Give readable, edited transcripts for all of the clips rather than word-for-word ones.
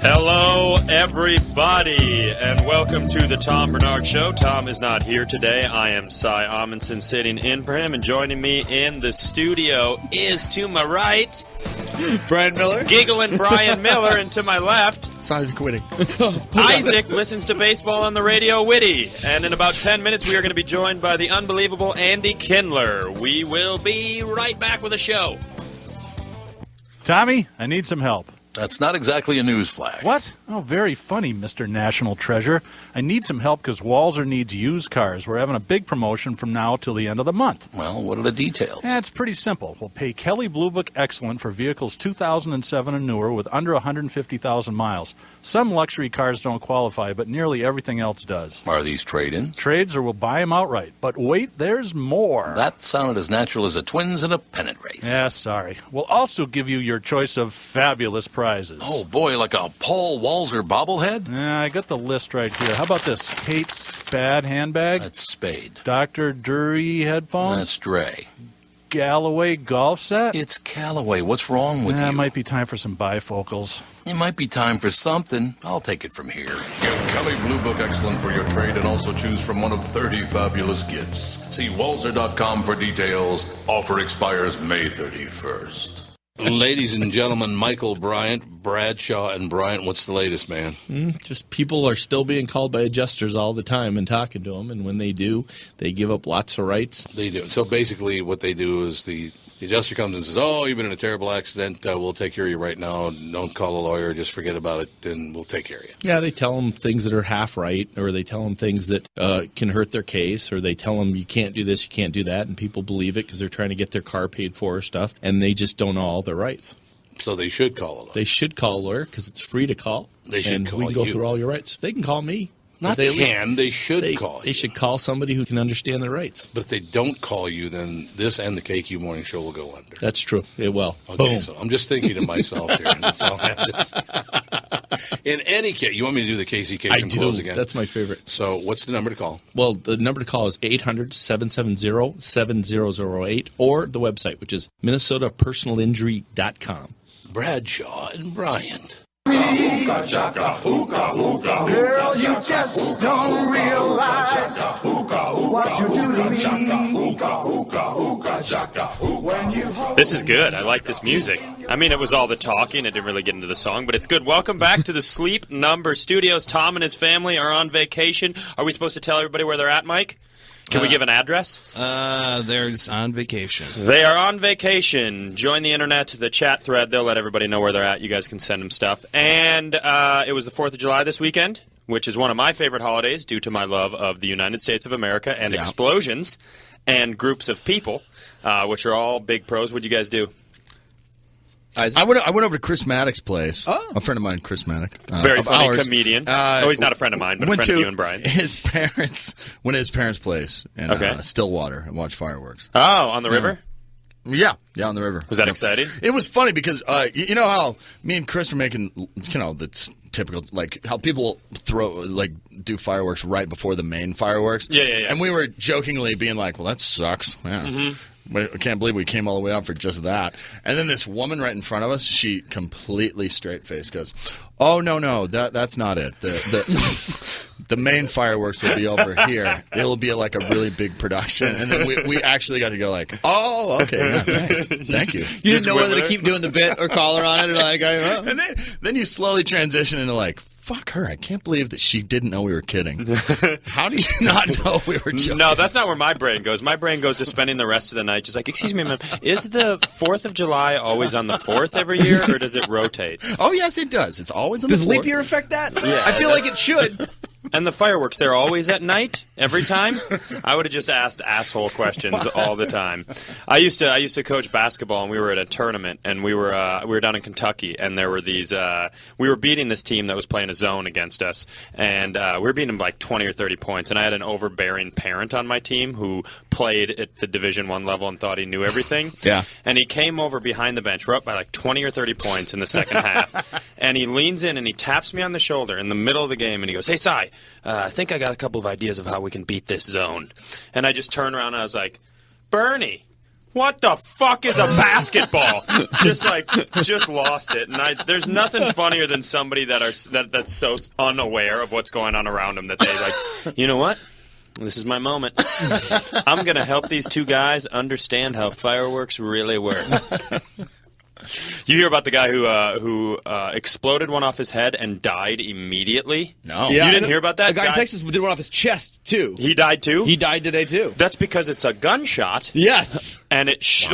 Hello, everybody, and welcome to the Tom Barnard Show. Tom is not here today. I am Cy Amundsen sitting in for him, and joining me in the studio is, to my right, Brian Miller. giggling Brian Miller, and to my left, Size quitting. Isaac listens to baseball on the radio witty. And in about 10 minutes, we are going to be joined by the unbelievable Andy Kindler. We will be right back with a show. Tommy, I need some help. That's not exactly a news flash. What? Oh, very funny, Mr. National Treasure. I need some help because Walzer needs used cars. We're having a big promotion from now till the end of the month. Well, what are the details? It's pretty simple. We'll pay Kelly Blue Book Excellent for vehicles 2007 and newer with under 150,000 miles. Some luxury cars don't qualify, but nearly everything else does. Are these trade-ins? Trades, or we'll buy them outright. But wait, there's more. That sounded as natural as a twins in a pennant race. Yeah, sorry. We'll also give you your choice of fabulous prizes. Oh, boy, like a Paul Walzer bobblehead? I got the list right here. How about this? Kate Spade handbag? That's Spade. Dr. Dury headphones? That's Dre. Galloway golf set? It's Callaway. What's wrong with you? It might be time for some bifocals. It might be time for something. I'll take it from here. Get Kelly Blue Book Excellent for your trade and also choose from one of 30 fabulous gifts. See Walzer.com for details. Offer expires May 31st. Ladies and gentlemen, Michael Bryant, Bradshaw, and Bryant, what's the latest, man? Just people are still being called by adjusters all the time and talking to them, and when they do, they give up lots of rights. They do. So basically what they do is the adjuster comes and says, oh, you've been in a terrible accident. We'll take care of you right now. Don't call a lawyer. Just forget about it, and we'll take care of you. Yeah, they tell them things that are half right, or they tell them things that can hurt their case, or they tell them you can't do this, you can't do that, and people believe it because they're trying to get their car paid for or stuff, and they just don't know all their rights. So they should call a lawyer. They should call a lawyer because it's free to call. They should and call we can go you. through all your rights. They can call me. Not they should call you. They should call somebody who can understand their rights. But if they don't call you, then this and the KQ Morning Show will go under. That's true. It will. Okay, Boom. so I'm just thinking to myself here. And that's all I have in any case, you want me to do the KCK and close again? That's my favorite. So what's the number to call? Well, the number to call is 800-770-7008 or the website, which is minnesotapersonalinjury.com. Bradshaw and Bryant. Girl, you just don't realize what you do to me. This is good. I like this music. I mean, it was all the talking. It didn't really get into the song, but it's good. Welcome back to the Sleep Number Studios. Tom and his family are on vacation. Are we supposed to tell everybody where they're at, Mike? Can we give an address? They're on vacation. They are on vacation. Join the internet, the chat thread. They'll let everybody know where they're at. You guys can send them stuff. And it was the 4th of July this weekend, which is one of my favorite holidays due to my love of the United States of America and explosions and groups of people, which are all big pros. What'd you guys do? I went over to Chris Maddox's place. Oh. A friend of mine, Chris Maddox. Very funny comedian. He's not a friend of mine, but a friend of you and Brian. Went to his parents' place in Stillwater and watched fireworks. Oh, on the river? Yeah, on the river. Was that exciting? It was funny because you know how me and Chris were making, that's typical, like how people do fireworks right before the main fireworks. Yeah. And we were jokingly being like, well, that sucks. Yeah. Mm-hmm. I can't believe we came all the way out for just that. And then this woman right in front of us, she completely straight-faced goes, oh, no, that's not it. The main fireworks will be over here. It'll be like a really big production. And then we actually got to go like, oh, okay. Yeah, thank you. You didn't know whether to keep doing the bit or call her on it. Or And then you slowly transition into like, fuck her. I can't believe that she didn't know we were kidding. How do you not know we were joking? No, that's not where my brain goes. My brain goes to spending the rest of the night just like, excuse me, ma'am, is the 4th of July always on the 4th every year, or does it rotate? Oh, yes, it does. It's always on the 4th. Does leap year affect that? Yeah, I feel like it should. And the fireworks, they're always at night, every time? I would have just asked asshole questions all the time. I used to coach basketball, and we were at a tournament, and we were down in Kentucky, and there were these we were beating this team that was playing a zone against us, and we were beating them by 20 or 30 points, and I had an overbearing parent on my team who played at the Division I level and thought he knew everything. Yeah. And he came over behind the bench. We're up by like 20 or 30 points in the second half, and he leans in and he taps me on the shoulder in the middle of the game, and he goes, "Hey, Cy, I think I got a couple of ideas of how we can beat this zone." And I just turned around and I was like, "Bernie, what the fuck is a basketball? just lost it. And there's nothing funnier than somebody that's so unaware of what's going on around them that they like, you know what? This is my moment. I'm going to help these two guys understand how fireworks really work. You hear about the guy who exploded one off his head and died immediately? No. Yeah, You didn't hear about that? A guy in Texas did one off his chest, too. He died too? He died today, too. That's because it's a gunshot. Yes. And it's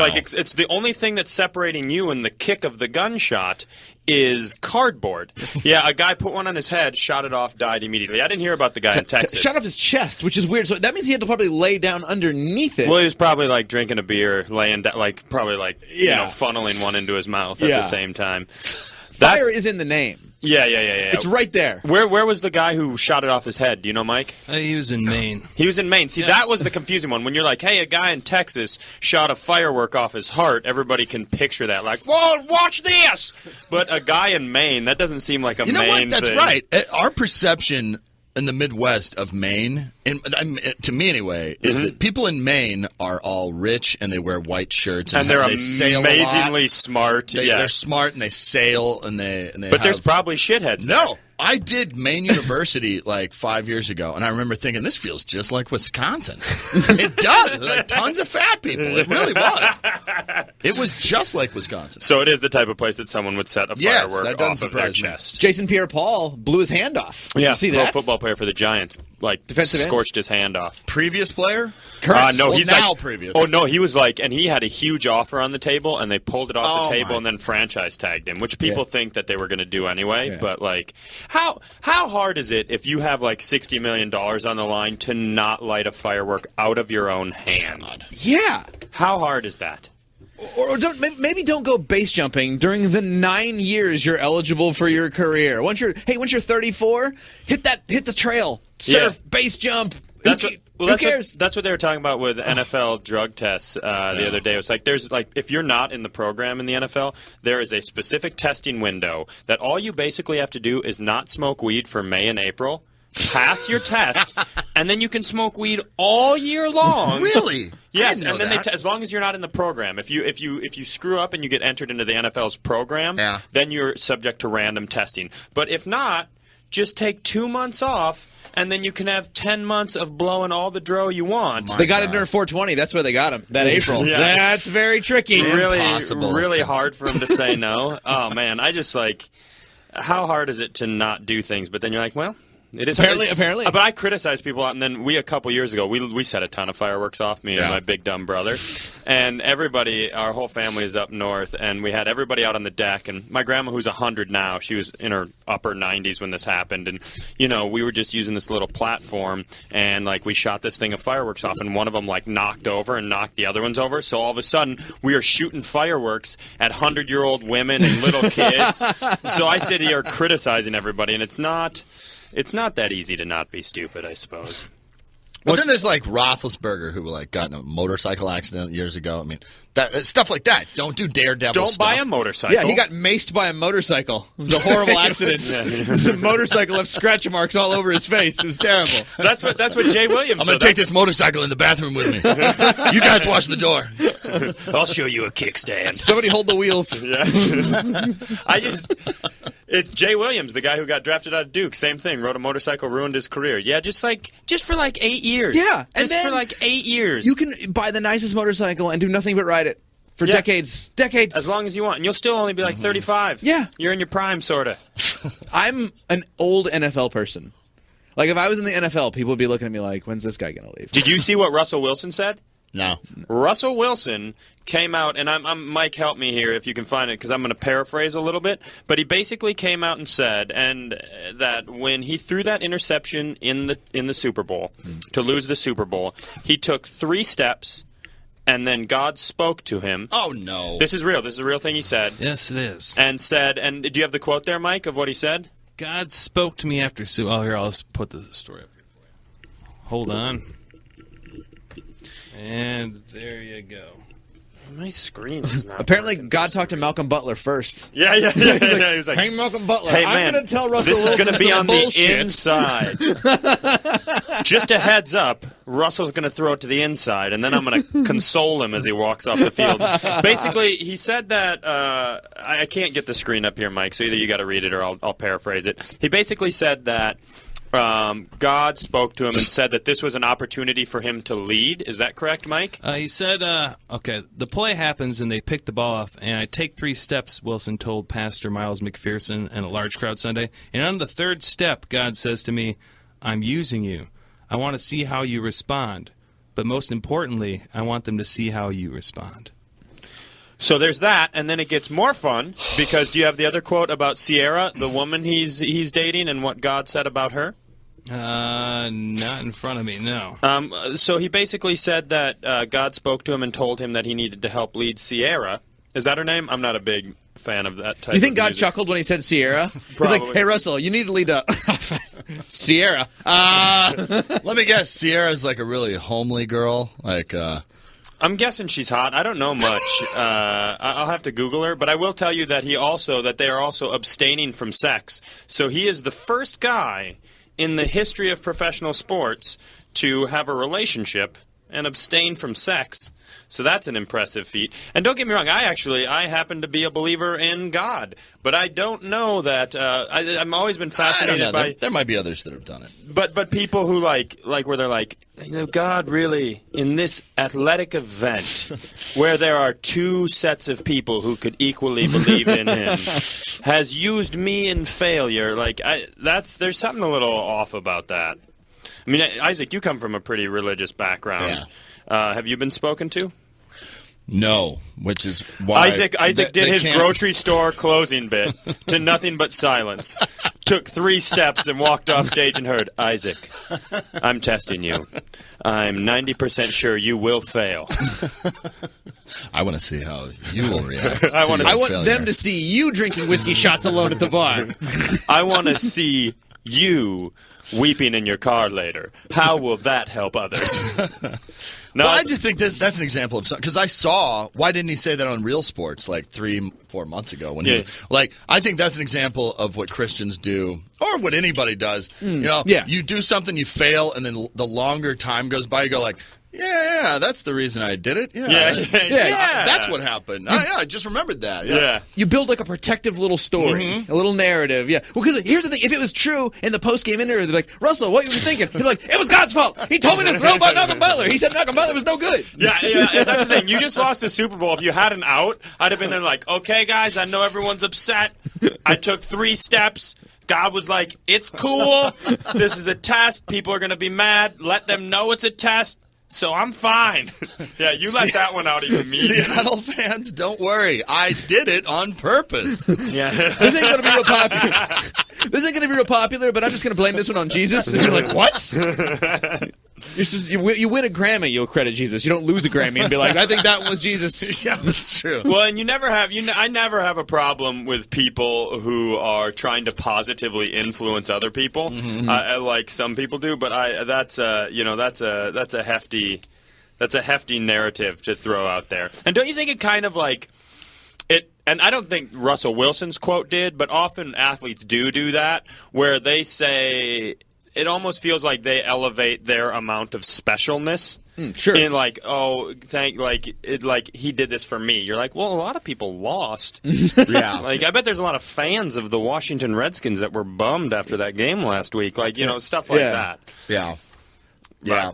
the only thing that's separating you and the kick of the gunshot is cardboard. Yeah, a guy put one on his head, shot it off, died immediately. I didn't hear about the guy in Texas. Shot off his chest, which is weird. So that means he had to probably lay down underneath it. Well, he was probably like drinking a beer, laying down, funneling one into his mouth at the same time. Fire is in the name. Yeah. It's right there. Where was the guy who shot it off his head? Do you know, Mike? He was in Maine. He was in Maine. See, that was the confusing one. When you're like, hey, a guy in Texas shot a firework off his heart, everybody can picture that. Like, whoa, watch this! But a guy in Maine, that doesn't seem like a Maine thing. You know what? That's right. Our perception in the Midwest of Maine, to me anyway, is that people in Maine are all rich and they wear white shirts and they're sail amazingly smart. They're smart and they sail and they. But there's probably shitheads. No. I did Maine University like 5 years ago, and I remember thinking, this feels just like Wisconsin. It does. Like tons of fat people. It really was. It was just like Wisconsin. So it is the type of place that someone would set a firework off of their chest. Jason Pierre-Paul blew his hand off. Yeah, you see pro that? Football player for the Giants, defensive scorched his hand off. Previous player? No, he's now previous. Oh no, he was and he had a huge offer on the table, and they pulled it off the table and then franchise tagged him, which people think that they were going to do anyway. Yeah. But how hard is it if you have $60 million on the line to not light a firework out of your own hand? God. Yeah. How hard is that? Or maybe don't go base jumping during the 9 years you're eligible for your career. Once you're 34, hit the trail, surf, base jump. Who cares? That's what they were talking about with NFL drug tests the other day. It was if you're not in the program in the NFL, there is a specific testing window that all you basically have to do is not smoke weed for May and April, pass your test, and then you can smoke weed all year long. Really? Yes, and then as long as you're not in the program. If you screw up and you get entered into the NFL's program, then you're subject to random testing. But if not, just take 2 months off. And then you can have 10 months of blowing all the dro you want. They got it during 420. That's where they got him. That April. Yes. That's very tricky. Really hard for him to say no. Oh, man. I just how hard is it to not do things? But then you're like, well, it is apparently. But I criticize people, and then a couple years ago, we set a ton of fireworks off, me and my big dumb brother. And our whole family is up north, and we had everybody out on the deck. And my grandma, who's 100 now, she was in her upper 90s when this happened. And, we were just using this little platform, and, we shot this thing of fireworks off, and one of them, knocked over and knocked the other ones over. So all of a sudden, we are shooting fireworks at 100-year-old women and little kids. So I sit here criticizing everybody, and it's not that easy to not be stupid, I suppose. But then there's Roethlisberger who got in a motorcycle accident years ago. I mean, stuff like that. Don't do daredevil stuff. Don't buy a motorcycle. Yeah, he got maced by a motorcycle. It was a horrible accident. The motorcycle left scratch marks all over his face. It was terrible. That's what Jay Williams. I'm going to take this motorcycle in the bathroom with me. You guys watch the door. I'll show you a kickstand. Somebody hold the wheels. Yeah. It's Jay Williams, the guy who got drafted out of Duke. Same thing. Rode a motorcycle, ruined his career. Yeah, just for 8 years. Yeah, and just for 8 years. You can buy the nicest motorcycle and do nothing but ride it for decades. As long as you want, and you'll still only be 35. Yeah, you're in your prime, sorta. I'm an old NFL person. If I was in the NFL, people would be looking at me like, "When's this guy gonna leave?" Did you see what Russell Wilson said? No. Russell Wilson came out, and I'm Mike, help me here if you can find it, because I'm going to paraphrase a little bit. But he basically came out and said, that when he threw that interception in the Super Bowl to lose the Super Bowl, he took 3 steps, and then God spoke to him. Oh no! This is real. This is a real thing he said. Yes, it is. And do you have the quote there, Mike, of what he said? God spoke to me after Sue. Oh, here, I'll just put the story up here for you. Hold on. And there you go. My screen is not Apparently, working. God talked to Malcolm Butler first. Yeah. He was like, "Hey, Malcolm Butler, hey, I'm going to tell Russell this is Wilson going to be on bullshit. the inside. Just a heads up, Russell's going to throw it to the inside, and then I'm going to console him as he walks off the field. Basically, he said that I can't get the screen up here, Mike, so either you got to read it or I'll paraphrase it. He basically said that God spoke to him and said that this was an opportunity for him to lead. Is that correct, Mike? He said, okay, the play happens and they pick the ball off, and I take 3 steps, Wilson told Pastor Miles McPherson in a large crowd Sunday. And on the 3rd step, God says to me, I'm using you. I want to see how you respond. But most importantly, I want them to see how you respond. So there's that, and then it gets more fun, because do you have the other quote about Sierra, the woman he's dating, and what God said about her? Not in front of me, no. So he basically said that God spoke to him and told him that he needed to help lead Sierra. Is that her name? I'm not a big fan of that type of You think God music. chuckled when he said Sierra? Probably. He's like, hey, Russell, you need to lead a... Sierra. Let me guess, Sierra's like a really homely girl, like... I'm guessing she's hot. I don't know much. I'll have to Google her, but I will tell you that they are also abstaining from sex. So he is the first guy in the history of professional sports to have a relationship and abstain from sex. So that's an impressive feat. And don't get me wrong, I happen to be a believer in God, but I don't know that. I've always been fascinated by. There might be others that have done it. But people who like where they're like, God really, in this athletic event where there are 2 sets of people who could equally believe in him, has used me in failure. There's something a little off about that. I mean, Isaac, you come from a pretty religious background. Yeah. Have you been spoken to? No, which is why Isaac did his grocery store closing bit to nothing but silence. Took 3 steps and walked off stage and heard, Isaac, I'm testing you. I'm 90% sure you will fail. I want to see how you will react. I want them to see you drinking whiskey shots alone at the bar. I want to see you weeping in your car later. How will that help others? Well, I just think that's an example of something. Because I saw, why didn't he say that on Real Sports like 3-4 months ago? I think that's an example of what Christians do, or what anybody does. You do something, you fail, and then the longer time goes by, you go like, yeah, that's the reason I did it. Yeah. That's what happened. I just remembered that. Yeah. You build like a protective little story, a little narrative. Yeah. Well, because here's the thing: if it was true in the post-game interview, they're like, Russell, what were you thinking? You're like, it was God's fault. He told me to throw by Malcolm Butler. He said Malcolm Butler was no good. Yeah. That's the thing. You just lost the Super Bowl. If you had an out, I'd have been there like, okay, guys, I know everyone's upset. I took 3 steps. God was like, it's cool. This is a test. People are going to be mad. Let them know it's a test. So I'm fine. Yeah, you let that one out immediately. Seattle fans, don't worry. I did it on purpose. Yeah. This ain't going to be real popular. This ain't going to be real popular, but I'm just going to blame this one on Jesus. And you're like, what? You win a Grammy, you'll credit Jesus. You don't lose a Grammy and be like, I think that one was Jesus. Yeah, that's true. Well, and I never have a problem with people who are trying to positively influence other people, like some people do. But that's a hefty narrative to throw out there. And don't you think it kind of like it? And I don't think Russell Wilson's quote did, but often athletes do that, where they say. It almost feels like they elevate their amount of specialness. Sure. In like, he did this for me. You're like, well, a lot of people lost. Yeah. Like, I bet there's a lot of fans of the Washington Redskins that were bummed after that game last week. Like, stuff like that. Yeah. Yeah.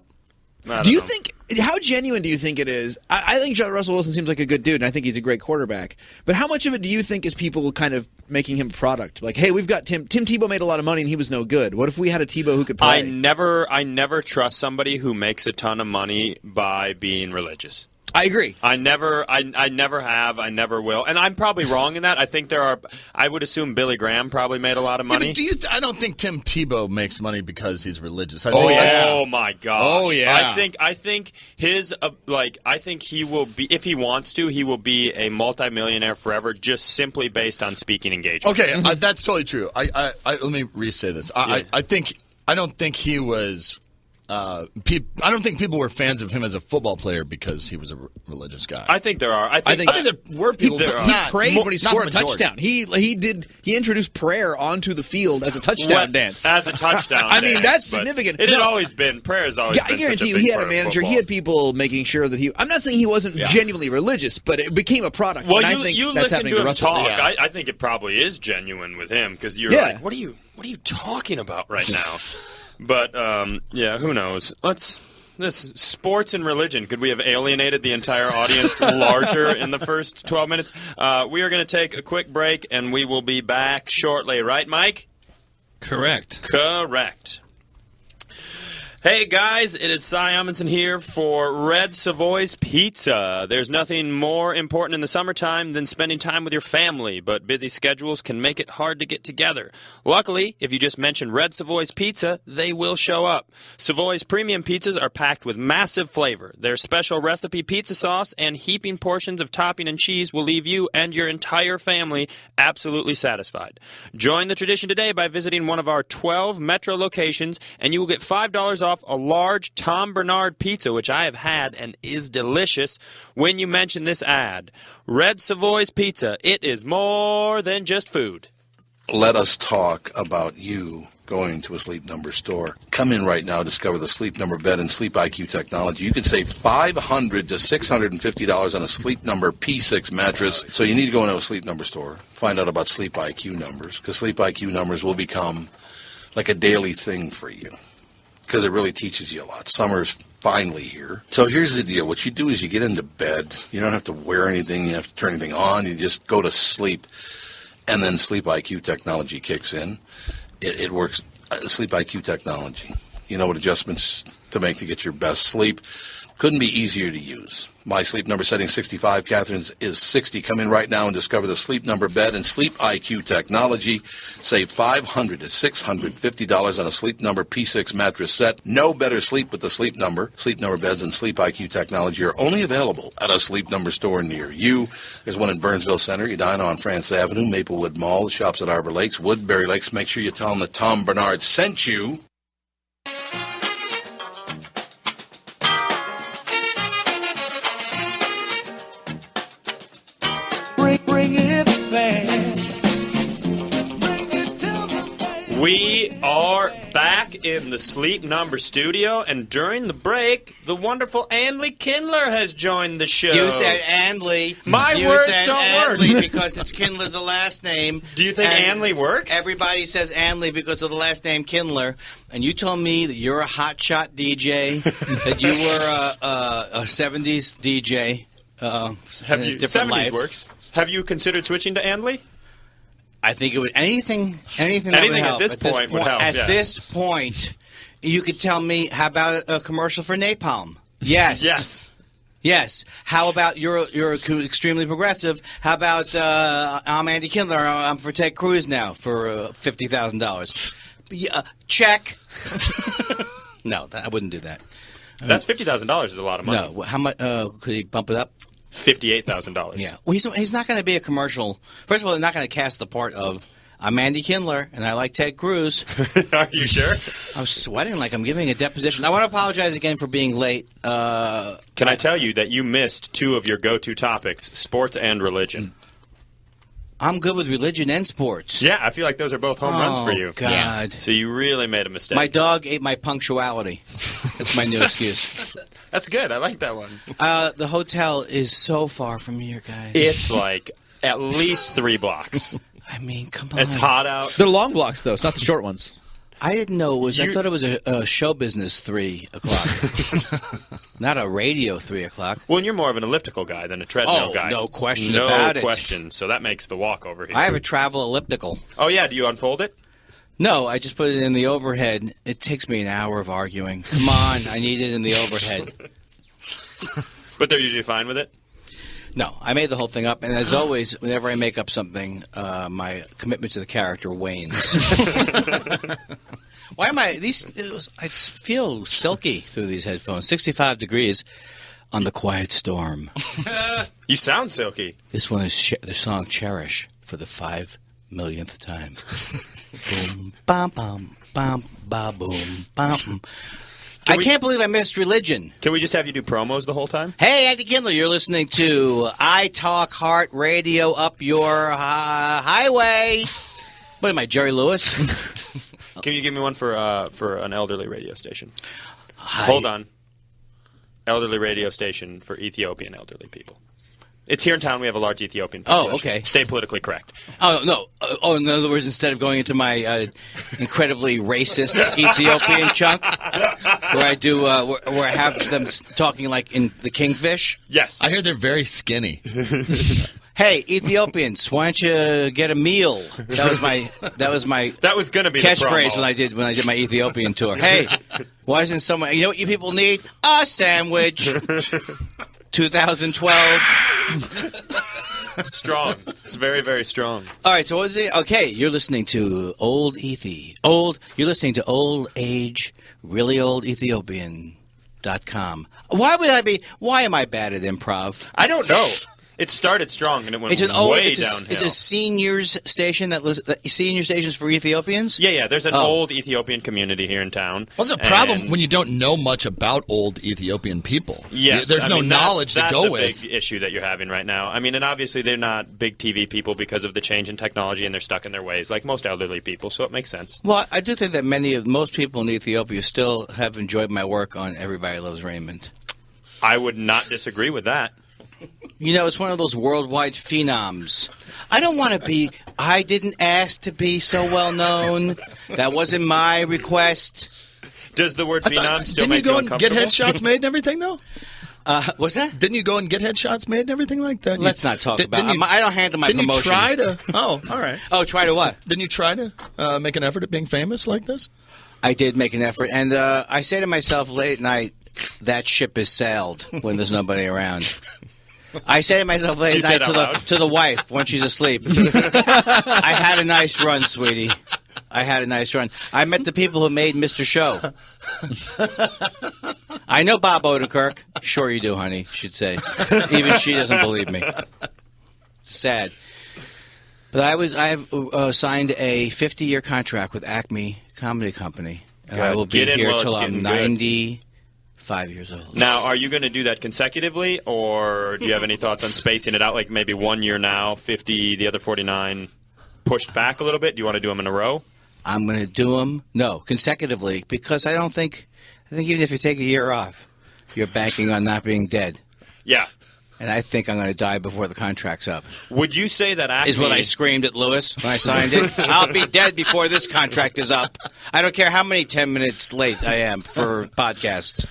But, do you think? How genuine do you think it is? I think Russell Wilson seems like a good dude, and I think he's a great quarterback. But how much of it do you think is people kind of making him a product? Like, hey, we've got Tim Tebow made a lot of money, and he was no good. What if we had a Tebow who could play? I never trust somebody who makes a ton of money by being religious. I agree. I never have. I never will. And I'm probably wrong in that. I think I would assume Billy Graham probably made a lot of money. Yeah, I don't think Tim Tebow makes money because he's religious. Oh my gosh. Oh yeah. I think his I think he will be, if he wants to, he will be a multimillionaire forever, just simply based on speaking engagements. Okay, that's totally true. Let me re-say this. I don't think he was I don't think people were fans of him as a football player because he was a religious guy. I think there are. I think there were people. He prayed when he scored a not the majority. touchdown. He introduced prayer onto the field as a touchdown dance. As a touchdown. I mean, dance, that's significant. It had always been prayer. Has always been I guarantee such a you, he big had a part of manager. football. He had people making sure that he. I'm not saying he wasn't genuinely religious, but it became a product. Well, and I think you that's listen happening to him Russell. talk. Yeah. I think it probably is genuine with him because you're Yeah. like, what are you talking about right now? But who knows? This sports and religion. Could we have alienated the entire audience larger in the first 12 minutes? We are going to take a quick break, and we will be back shortly. Right, Mike? Correct. Correct. Hey guys, it is Cy Amundsen here for Red Savoy's Pizza. There's nothing more important in the summertime than spending time with your family, but busy schedules can make it hard to get together. Luckily, if you just mention Red Savoy's Pizza, they will show up. Savoy's premium pizzas are packed with massive flavor. Their special recipe pizza sauce and heaping portions of topping and cheese will leave you and your entire family absolutely satisfied. Join the tradition today by visiting one of our 12 metro locations, and you will get $5 off a large Tom Barnard pizza, which I have had and is delicious, when you mention this ad. Red Savoy's Pizza. It is more than just food. Let us talk about you going to a Sleep Number store. Come in right now, discover the Sleep Number bed and Sleep IQ technology. You can save $500 to $650 on a Sleep Number P6 mattress. So you need to go into a Sleep Number store, find out about Sleep IQ numbers, because Sleep IQ numbers will become like a daily thing for you, because it really teaches you a lot. Summer's finally here. So here's the deal. What you do is you get into bed. You don't have to wear anything. You have to turn anything on. You just go to sleep. And then Sleep IQ technology kicks in. It works. Sleep IQ technology. You know what adjustments to make to get your best sleep. Couldn't be easier to use. My Sleep Number setting 65. Catherine's is 60. Come in right now and discover the Sleep Number bed and Sleep IQ technology. Save $500 to $650 on a Sleep Number P6 mattress set. No better sleep with the Sleep Number. Sleep Number beds and Sleep IQ technology are only available at a Sleep Number store near you. There's one in Burnsville Center, Edina on France Avenue, Maplewood Mall, shops at Arbor Lakes, Woodbury Lakes. Make sure you tell them that Tom Barnard sent you. Bring it fast. Bring it to the baby. We are back in the Sleep Number studio, and during the break, the wonderful Anley Kindler has joined the show. You said Anley. My you words said don't Anley work. because it's Kindler's the last name. Do you think and Anley works? Everybody says Anley because of the last name Kindler. And you told me that you're a hotshot DJ, that you were a 70s DJ. Have you? 70s works. Have you considered switching to Anley? I think it would anything that would help. At this point would help. At this point, you could tell me, how about a commercial for Napalm? Yes. Yes. How about you're extremely progressive? How about I'm Andy Kindler. I'm for Ted Cruz now for $50,000. Check. No, I wouldn't do that. That's $50,000 is a lot of money. No, how much could he bump it up? $58,000. Yeah. Well, he's not going to be a commercial. First of all, they're not going to cast the part of I'm Andy Kindler and I like Ted Cruz. Are you sure? I'm sweating like I'm giving a deposition. I want to apologize again for being late. Can I tell you that you missed two of your go-to topics, sports and religion? I'm good with religion and sports. Yeah, I feel like those are both home runs for you. God. Yeah. So you really made a mistake. My dog ate my punctuality. That's my new excuse. That's good. I like that one. The hotel is so far from here, guys. It's like at least 3 blocks. I mean, come on. It's hot out. They're long blocks, though. It's not the short ones. I didn't know it was. I thought it was a show business 3 o'clock, not a radio 3 o'clock. Well, and you're more of an elliptical guy than a treadmill guy. No question about it. No question. So that makes the walk over here. I have a travel elliptical. Oh yeah, do you unfold it? No, I just put it in the overhead. It takes me an hour of arguing. Come on, I need it in the overhead. But they're usually fine with it? No, I made the whole thing up, and as always, whenever I make up something, my commitment to the character wanes. Why am I? I feel silky through these headphones. 65 degrees on the quiet storm. You sound silky. This one is the song "Cherish" for the 5 millionth time. Boom, bam, bam, bam, ba, boom, bam. I can't believe I missed religion. Can we just have you do promos the whole time? Hey, Andy Kindler, you're listening to I Talk Heart Radio up your highway. What am I, Jerry Lewis? Can you give me one for an elderly radio station? Hold on. Elderly radio station for Ethiopian elderly people. It's here in town. We have a large Ethiopian population. Oh, okay. Stay politically correct. Oh, no. In other words, instead of going into my incredibly racist Ethiopian chunk, where I do, where I have them talking like in the Kingfish. Yes. I hear they're very skinny. Hey, Ethiopians, why don't you get a meal? That was my That was going to be catchphrase the promo. when I did my Ethiopian tour. Hey, why isn't someone? You know what you people need? A sandwich. 2012. Strong. It's very, very strong. All right, so what is it? Okay, you're listening to Old Ethi. You're listening to Old Age, Really Old Ethiopian.com. Why am I bad at improv? I don't know. It started strong and it went way downhill. It's a seniors station senior stations for Ethiopians? Yeah. There's an old Ethiopian community here in town. What's the problem when you don't know much about old Ethiopian people? Yes. There's no knowledge to go with. That's a big issue that you're having right now. I mean, and obviously they're not big TV people because of the change in technology and they're stuck in their ways like most elderly people, so it makes sense. Well, I do think that most people in Ethiopia still have enjoyed my work on Everybody Loves Raymond. I would not disagree with that. You know, it's one of those worldwide phenoms. I didn't ask to be so well known. That wasn't my request. Does the word phenom still make you uncomfortable? Didn't you go and get headshots made and everything, though? What's that? Didn't you go and get headshots made and everything like that? Let's not talk about it. I don't handle my promotion. Didn't you try to... Oh, all right. Oh, try to what? Didn't you try to make an effort at being famous like this? I did make an effort. And I say to myself late at night, that ship has sailed when there's nobody around. I say to myself late at night to the wife when she's asleep, I had a nice run, sweetie. I had a nice run. I met the people who made Mr. Show. I know Bob Odenkirk. Sure you do, honey, she'd say. Even she doesn't believe me. Sad. But I've signed a 50-year contract with Acme Comedy Company. And I will be here till I'm 95 years old. Now, are you going to do that consecutively, or do you have any thoughts on spacing it out, like maybe 1 year now, 50, the other 49 pushed back a little bit? Do you want to do them in a row? I'm going to do them, consecutively, because I think even if you take a year off, you're banking on not being dead. Yeah. And I think I'm going to die before the contract's up. Would you say that Acme... is what I screamed at Lewis when I signed it. I'll be dead before this contract is up. I don't care how many 10 minutes late I am for podcasts.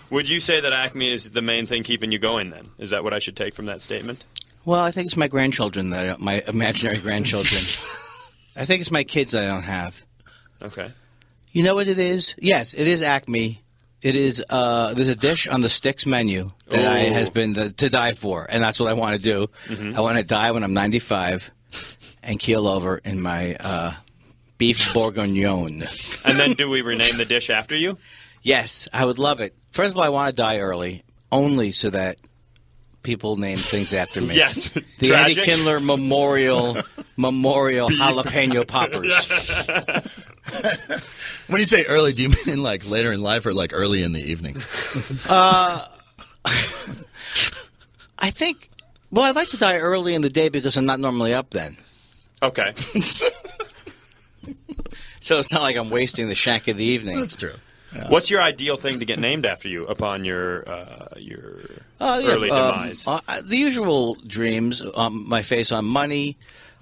Would you say that Acme is the main thing keeping you going, then? Is that what I should take from that statement? Well, I think it's my grandchildren, my imaginary grandchildren. I think it's my kids that I don't have. Okay. You know what it is? Yes, it is Acme. It is. There's a dish on the Sticks menu that has been to die for, and that's what I want to do. Mm-hmm. I want to die when I'm 95 and keel over in my beef bourguignon. And then do we rename the dish after you? Yes, I would love it. First of all, I want to die early, only so that people name things after me. Yes. The Tragic. Andy Kindler Memorial Jalapeno Poppers. When you say early, do you mean like later in life or like early in the evening? I think, well, I'd like to die early in the day because I'm not normally up then. Okay. So it's not like I'm wasting the shank of the evening. That's true. Yeah. What's your ideal thing to get named after you upon your early demise? The usual dreams. My face on money.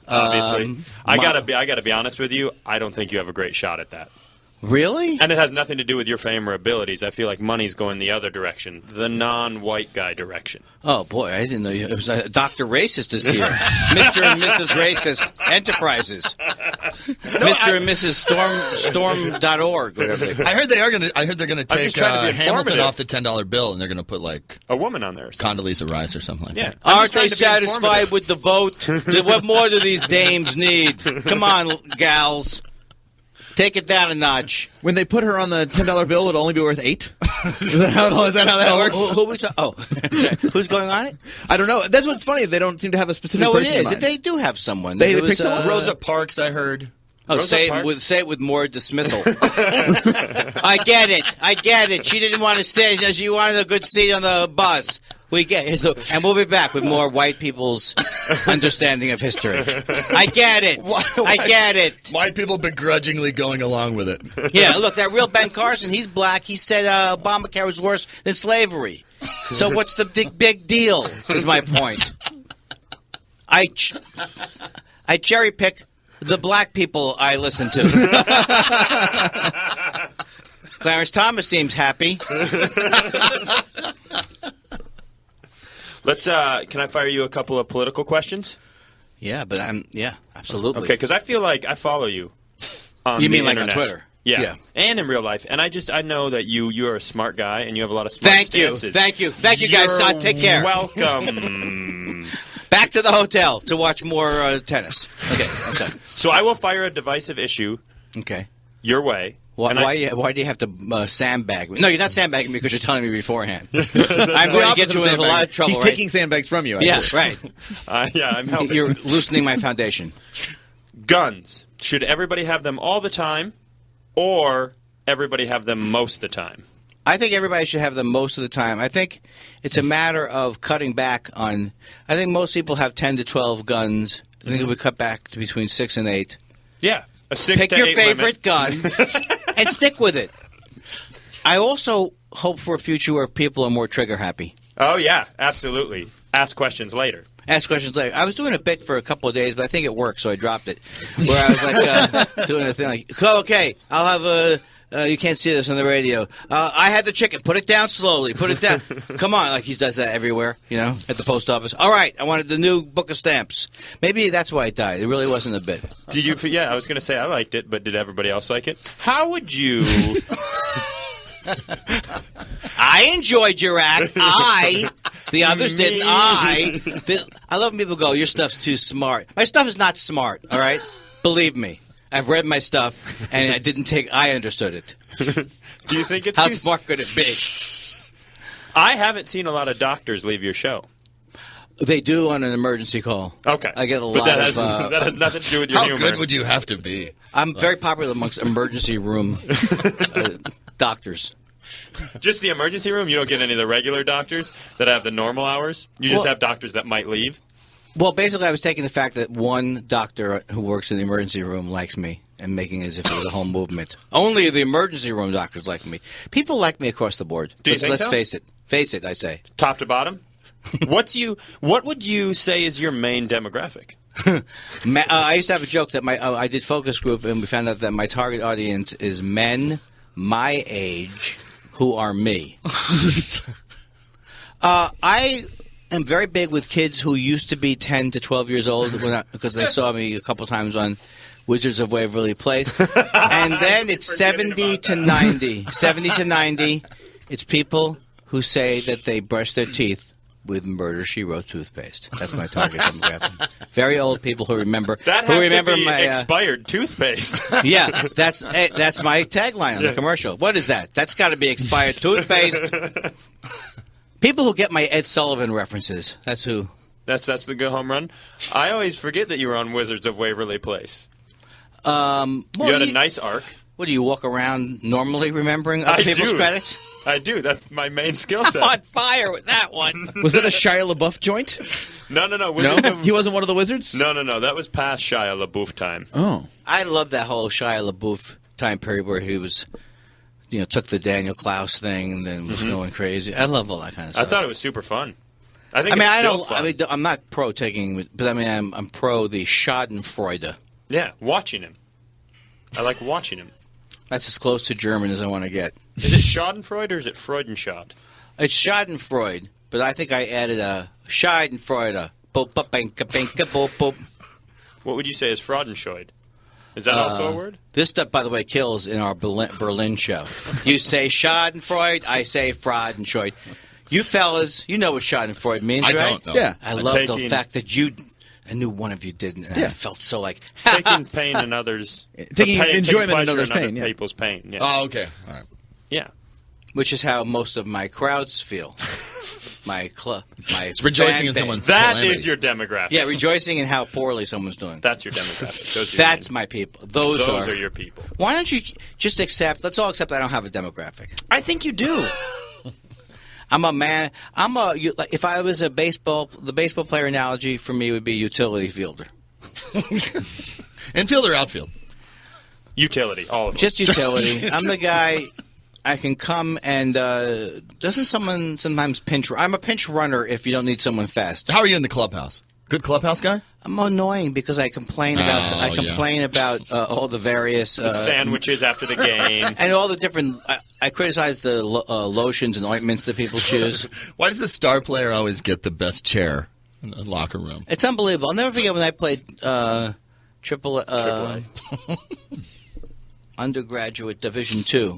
Obviously, I gotta be honest with you. I don't think you have a great shot at that. Really? And it has nothing to do with your fame or abilities. I feel like money's going the other direction, the non-white guy direction. Oh boy, I didn't know you. It was Dr. Racist is here, Mr. and Mrs. Racist Enterprises, Mr. and Mrs. Storm.org, whatever they call it. I heard they're gonna take Hamilton off the $10 bill, and they're gonna put like a woman on there. Condoleezza Rice or something like that. Aren't they satisfied with the vote? What more do these dames need? Come on, gals. Take it down a notch. When they put her on the $10 bill, it'll only be worth $8. Is that how that works? Who we who's going on it? I don't know. That's what's funny. They don't seem to have a specific person in mind. They do have someone. They pick someone? Rosa Parks, I heard. Oh, Rosa say Parks? it with more dismissal. I get it. She didn't want to sit. She wanted a good seat on the bus. We get it. So, and we'll be back with more white people's understanding of history. I get it. I get it. White people begrudgingly going along with it. Yeah, look, that real Ben Carson, he's black. He said Obamacare was worse than slavery. So what's the big deal, is my point. I cherry pick the black people I listen to. Clarence Thomas seems happy. Let's. Can I fire you a couple of political questions? Yeah, but absolutely. Okay, because I feel like I follow you. On You the mean like internet. on Twitter? Yeah, and in real life. And I know that you're a smart guy and you have a lot of smart stances. Thank you, guys. Take care. Welcome. Back to the hotel to watch more tennis. Okay, I'm sorry. So I will fire a divisive issue. Okay. Your way. Why do you have to sandbag me? No, you're not sandbagging me because you're telling me beforehand. I'm going to get you in a lot of trouble. He's taking sandbags from you. Yeah, right. Yeah, I'm helping. You're loosening my foundation. Guns. Should everybody have them all the time, or everybody have them most of the time? I think everybody should have them most of the time. I think it's a matter of cutting back on. I think most people have 10 to 12 guns. I think if we cut back to between 6 and 8. Yeah, a 6 Pick to your 8 favorite limit. gun and stick with it. I also hope for a future where people are more trigger happy. Oh yeah, absolutely. Ask questions later. Ask questions later. I was doing a bit for a couple of days, but I think it worked, so I dropped it. Where I was like doing a thing like, okay, I'll have a. You can't see this on the radio. I had the chicken. Put it down slowly. Put it down. Come on, like he does that everywhere, at the post office. All right, I wanted the new book of stamps. Maybe that's why it died. It really wasn't a bit. Did you? Yeah, I was going to say I liked it, but did everybody else like it? How would you? I enjoyed your act. The others didn't. I love when people go, your stuff's too smart. My stuff is not smart, all right? Believe me. I've read my stuff, and I understood it. Do you think it's How smart could it be? I haven't seen a lot of doctors leave your show. They do on an emergency call. Okay. I get a but lot that has nothing to do with your How humor. good would you have to be? I'm very popular amongst emergency room doctors. Just the emergency room? You don't get any of the regular doctors that have the normal hours? You just have doctors that might leave? Well, basically, I was taking the fact that one doctor who works in the emergency room likes me and making it as if it was a home movement. Only the emergency room doctors like me. People like me across the board. Do you think let's so? face it. Face it, I say. Top to bottom? What would you say is your main demographic? I used to have a joke that I did focus group, and we found out that my target audience is men my age who are me. I am very big with kids who used to be 10 to 12 years old because they saw me a couple times on Wizards of Waverly Place. And then it's 70 to 90. 70 to 90, it's people who say that they brush their teeth with Murder, She Wrote toothpaste. That's my target demographic. Very old people who remember. That has to be my expired toothpaste. Yeah, that's my tagline on the commercial. What is that? That's got to be expired toothpaste. People who get my Ed Sullivan references. That's who. That's the good home run. I always forget that you were on Wizards of Waverly Place. You had a nice arc. What, do you walk around normally remembering other people's credits? I do. That's my main skill set. I'm on fire with that one. Was that a Shia LaBeouf joint? No. Wizards He wasn't one of the Wizards? No. That was past Shia LaBeouf time. Oh. I love that whole Shia LaBeouf time period where he was, took the Daniel Klaus thing and then was going crazy. I love all that kind of stuff. I thought it was super fun. I think it's still fun. I'm not pro taking, but I'm pro the Schadenfreude. Yeah, watching him. I like watching him. That's as close to German as I want to get. Is it Schadenfreude or is it Freudenschad? It's Schadenfreude, but I think I added a Schadenfreude. What would you say is Freudenschad? Is that also a word? This stuff, by the way, kills in our Berlin show. You say Schadenfreude, I say Freudenschad. You fellas, you know what Schadenfreude means, right? I don't know. Yeah. I love the fact that I knew one of you didn't, and I felt so like... Taking pain in others... Taking enjoyment in others' pleasure pain, other people's pain. Yeah. Oh, okay. All right. Yeah. Which is how most of my crowds feel. My It's rejoicing in fan someone's base. That calamity. is your demographic. Yeah, rejoicing in how poorly someone's doing. That's your demographic. Those are That's my people. Those are your people. Why don't you just accept? Let's all accept I don't have a demographic. I think you do. I'm a man. If I was the baseball player analogy for me would be utility fielder. Infield or outfield? Utility, all of them. Just utility. I'm the guy. I can come and doesn't someone sometimes pinch? I'm a pinch runner if you don't need someone fast. How are you in the clubhouse? Good clubhouse guy? I'm annoying because I complain about all the various sandwiches after the game and all the different. I criticize the lotions and ointments that people choose. Why does the star player always get the best chair in the locker room? It's unbelievable. I'll never forget when I played Triple A. Undergraduate Division II.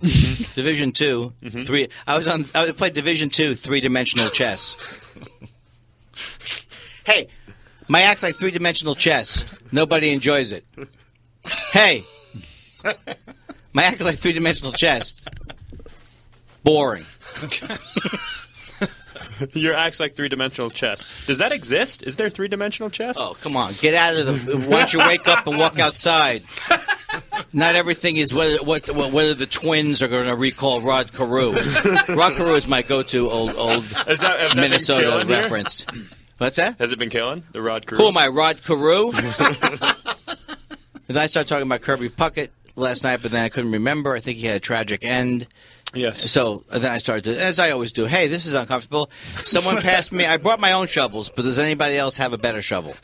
Division II, 3. I played Division II 3-dimensional chess. Hey, my act's like 3-dimensional chess. Nobody enjoys it. Hey, my act is like 3-dimensional chess. Boring. Your act's like 3-dimensional chess. Does that exist? Is there 3-dimensional chess? Oh, come on. Get out of the... Why don't you wake up and walk outside? Not everything is whether the twins are going to recall Rod Carew. Rod Carew is my go-to old has that Minnesota reference. What's that? Has it been killing, the Rod Carew? Who am I, Rod Carew? And then I started talking about Kirby Puckett last night, but then I couldn't remember. I think he had a tragic end. Yes. So then I started to, as I always do, hey, this is uncomfortable. Someone passed me. I brought my own shovels, but does anybody else have a better shovel?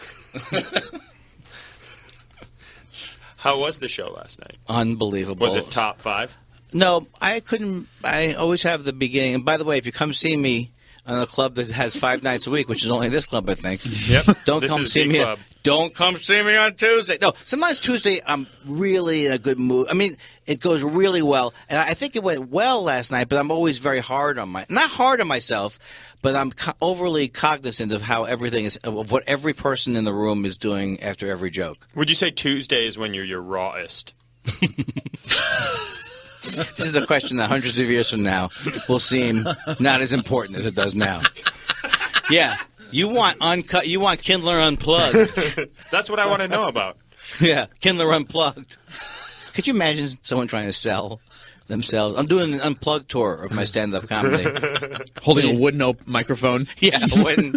How was the show last night? Unbelievable. Was it top 5? No, I couldn't. I always have the beginning. And by the way, if you come see me on a club that has 5 nights a week, which is only this club, I think. Yep. Don't This come is see the me. club. Don't come see me on Tuesday. No, sometimes Tuesday I'm really in a good mood. I mean, it goes really well, and I think it went well last night. But I'm always very hard on not hard on myself, but I'm overly cognizant of how everything is, of what every person in the room is doing after every joke. Would you say Tuesday is when you're your rawest? This is a question that hundreds of years from now will seem not as important as it does now. Yeah, you want uncut. You want Kindler unplugged. That's what I want to know about. Yeah, Kindler unplugged. Could you imagine someone trying to sell themselves? I'm doing an unplugged tour of my stand-up comedy. Holding a wooden microphone. Yeah, wooden.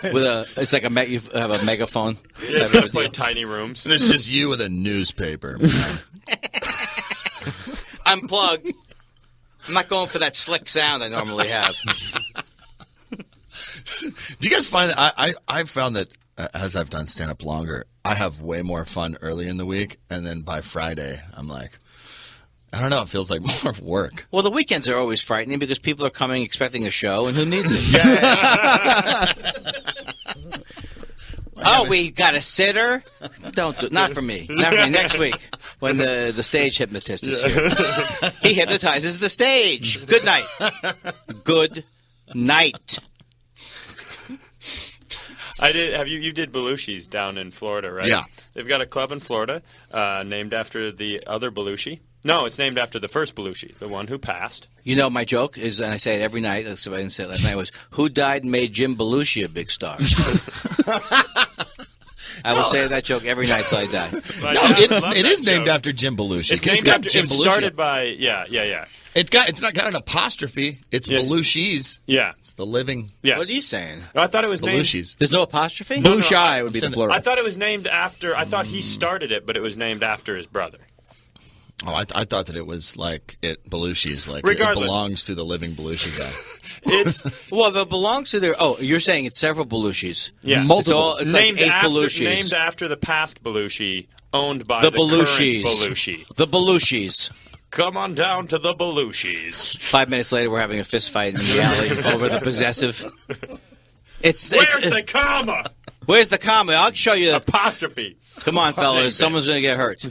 It's like you have a megaphone. Yeah, it's gonna play tiny rooms. And it's just you with a newspaper. Unplugged. I'm not going for that slick sound I normally have. Do you guys find that I've found that as I've done stand-up longer, I have way more fun early in the week, and then by Friday, I'm like, I don't know, it feels like more work. Well, the weekends are always frightening because people are coming expecting a show, and who needs it? Oh, we got a sitter? Not for me. Not for me. Next week, when the stage hypnotist is here. He hypnotizes the stage. Good night. Good night. You did Belushi's down in Florida, right? Yeah. They've got a club in Florida named after the other Belushi. No, it's named after the first Belushi, the one who passed. You know, my joke is, and I say it every night, so I didn't say it last night, was, who died and made Jim Belushi a big star? I will say that joke every night till I die. It is named after Jim Belushi. It's named after Jim Belushi. Started by, yeah. It's not got an apostrophe. It's Belushi's. Yeah. It's the living. Yeah. What are you saying? No, I thought it was Belushi's. There's no apostrophe? Belushi would be the plural. I thought it was named after. I thought he started it, but it was named after his brother. Oh, I thought that it was like Belushi's. Like regardless, it belongs to the living Belushi guy. Well, if it belongs to their. Oh, you're saying it's several Belushis. Yeah, multiple. It's like 8 Belushis. Named after the past Belushi, owned by the Belushis. current Belushi. The Belushis. Come on down to the Belushis. 5 minutes later, we're having a fist fight in the alley over the possessive. Where's the comma? Where's the comma? I'll show you. Apostrophe. Come on, fellas. Someone's going to get hurt.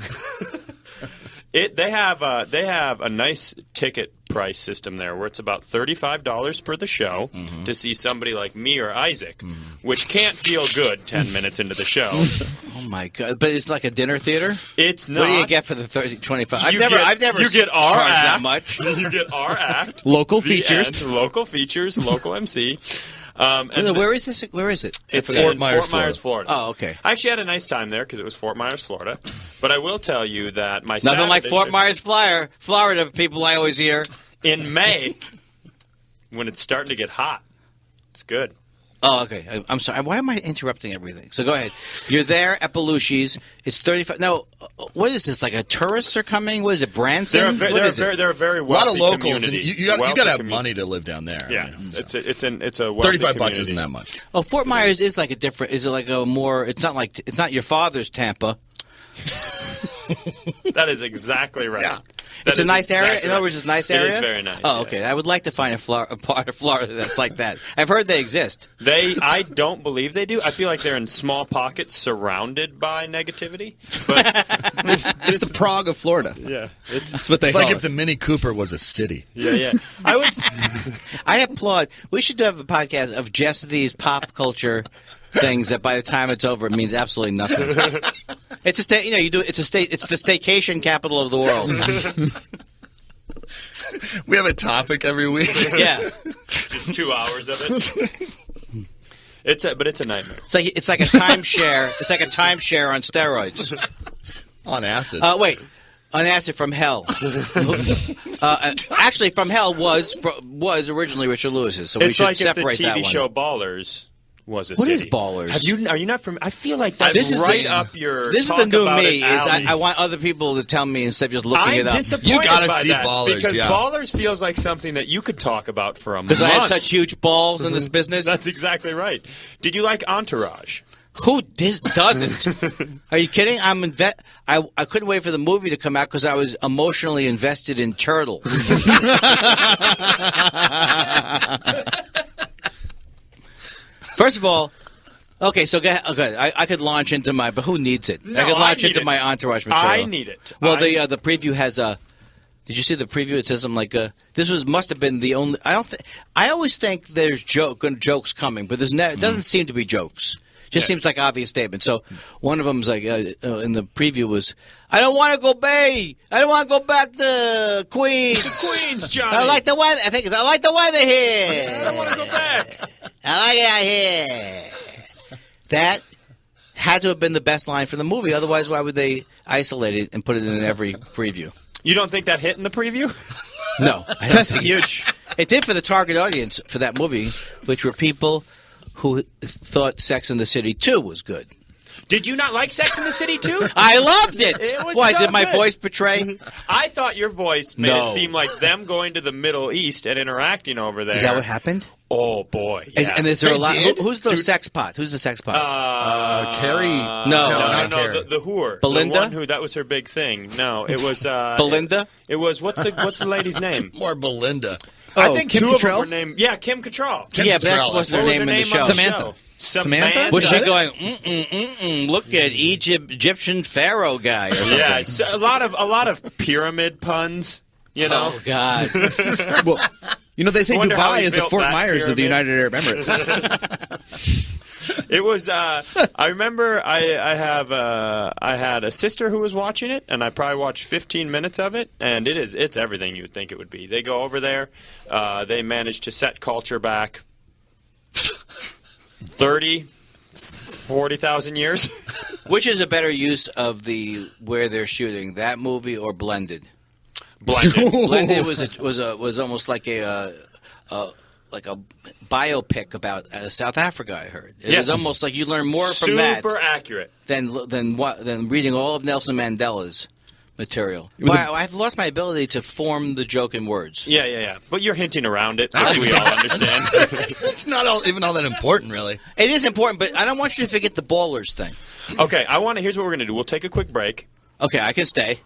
They have a nice ticket price system there, where it's about $35 per the show to see somebody like me or Isaac, which can't feel good 10 minutes into the show. Oh my God! But it's like a dinner theater. It's not. What do you get for the 25? I've You never you get our charged act. that much. You get our act. Local the features. end, local features, local MC. And Where is this? Where is it? It's Fort in Myers, Fort Myers, Florida. Oh, okay. I actually had a nice time there because it was Fort Myers, Florida. But I will tell you that my Nothing like Saturday Fort trip- Myers, Florida. People I always hear. in May, when it's starting to get hot. It's good. Oh, okay. I'm sorry. Why am I interrupting everything? So go ahead. You're there at Belushi's. It's 35. Now, what is this? Like a tourists are coming? What is it? Branson? They're a very A lot wealthy of locals, and community. you got Wealthy to have community. money to live down there. Yeah, I mean, so. it's a wealthy $35 community. isn't that much. Oh, Fort Myers is like a different. Is it like a more? It's not your father's Tampa. That is exactly right. Yeah. It's a nice area. In other words, it's a nice area. It is very nice. Oh, yeah. okay. I would like to find a part of Florida that's like that. I've heard they exist. I don't believe they do. I feel like they're in small pockets surrounded by negativity. But It's the Prague of Florida. yeah, That's what they It's call like it. if the Mini Cooper was a city. yeah. I would. I applaud. We should have a podcast of just these pop culture things that by the time it's over, it means absolutely nothing. It's a state. You do. It's a state. It's the staycation capital of the world. We have a topic every week. Yeah. Just 2 hours of it. But it's a nightmare. It's like a timeshare. It's like a timeshare on steroids. On acid. Wait. On acid from hell. Actually, from hell was originally Richard Lewis's, so we It's should like if the separate that TV one. show Ballers was a What city. is Ballers? Are you not from? I feel like that's This is right the- up your. This is talk the new about me. it alley. I want other people to tell me instead of just looking I'm it up. disappointed You gotta by see that Ballers, because yeah. Ballers feels like something that you could talk about for a month. Because I have such huge balls in this business. That's exactly right. Did you like Entourage? Who doesn't? Are you kidding? I couldn't wait for the movie to come out because I was emotionally invested in Turtle. First of all, okay, so I could launch into my, but who needs it? No, I could launch I need into it. my Entourage material. I need it. Well, the preview has a. Did you see the preview? It says something like must have been the only. I always think there's jokes coming, but it doesn't seem to be jokes. Just seems like obvious statement. So one of them's like in the preview was, I don't want to go Bay. I don't want to go back to Queens. Queens, Johnny. I like the weather. I think I like the weather here. I don't want to go back. I like it out here. That had to have been the best line for the movie. Otherwise, why would they isolate it and put it in every preview? You don't think that hit in the preview? No. I don't think huge. It did for the target audience for that movie, which were people who thought Sex and the City 2 was good. Did you not like Sex and the City 2? I loved it. It was Why, so did my good. voice betray? I thought your voice made No. it seem like them going to the Middle East and interacting over there. Is that what happened? Oh, boy. Yeah. And is there They a lot? did? Who's the sex pot? Who's the sex pot? Carrie. No, not no, Carrie. the whore. Belinda? The one who, that was her big thing. No, it was... Belinda? It was, what's the lady's name? More Belinda. I think Kim two of them Cattrall? were named... Yeah, Kim Cattrall. Kim Yeah, but that Cattrall, wasn't What her was name in the show. on the Samantha. show? Samantha? Was she That- going, look at Egyptian pharaoh guy? Or something? Yeah, it's a lot of pyramid puns, you know? Oh, God. Well, they say Wonder how Dubai he is the built Fort that Myers of the pyramid. United Arab Emirates. It was. I remember. I had a sister who was watching it, and I probably watched 15 minutes of it. And it's everything you would think it would be. They go over there. They manage to set culture back 40,000 years. Which is a better use of where they're shooting, that movie or Blended? Blended. Blended was almost like a biopic about South Africa. I heard it was almost like you learn more from that Super accurate. than reading all of Nelson Mandela's material. was I've lost my ability to form the joke in words. Yeah. But you're hinting around it, which we all understand. It's not even all that important, really. It is important, but I don't want you to forget the Ballers thing. Okay, here's what we're going to do. We'll take a quick break. Okay, I can stay.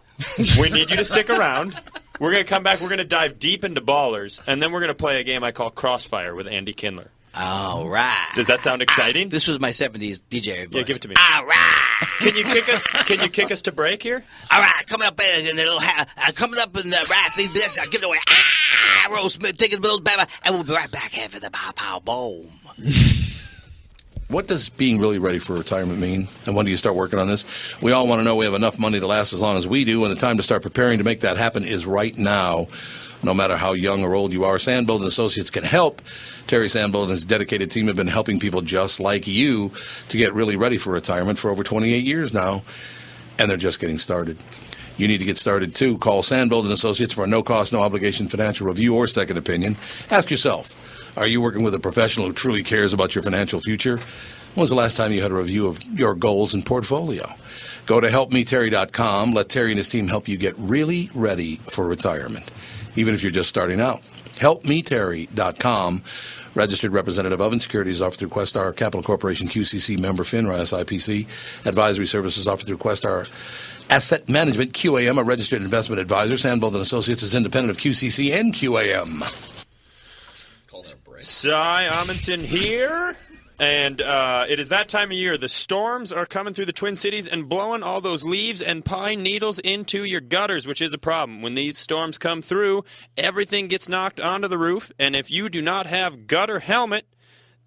We need you to stick around. We're going to come back. We're going to dive deep into Ballers, and then we're going to play a game I call Crossfire with Andy Kindler. All right. Does that sound exciting? This was my 70s DJ advice. Yeah, give it to me. All right. Can you kick us to break here? All right, coming up in a little, coming up in the right thing. I'll give it away. Roast Smith, take it, little baby, and we'll be right back after the pow boom. What does being really ready for retirement mean? And when do you start working on this? We all want to know we have enough money to last as long as we do, and the time to start preparing to make that happen is right now. No matter how young or old you are, Sandbold & Associates can help. Terry Sandbold and his dedicated team have been helping people just like you to get really ready for retirement for over 28 years now, and they're just getting started. You need to get started, too. Call Sandbold & Associates for a no-cost, no-obligation financial review or second opinion. Ask yourself, are you working with a professional who truly cares about your financial future? When was the last time you had a review of your goals and portfolio? Go to helpmeterry.com. Let Terry and his team help you get really ready for retirement, even if you're just starting out. Helpmeterry.com. Registered representative of Securities offered through Questar Capital Corporation, QCC, member FINRA, SIPC. Advisory services offered through Questar Asset Management, QAM, a registered investment advisor. Sandbold & Associates is independent of QCC and QAM. Cy Amundsen here, and it is that time of year. The storms are coming through the Twin Cities and blowing all those leaves and pine needles into your gutters, which is a problem. When these storms come through, everything gets knocked onto the roof, and if you do not have gutter helmet,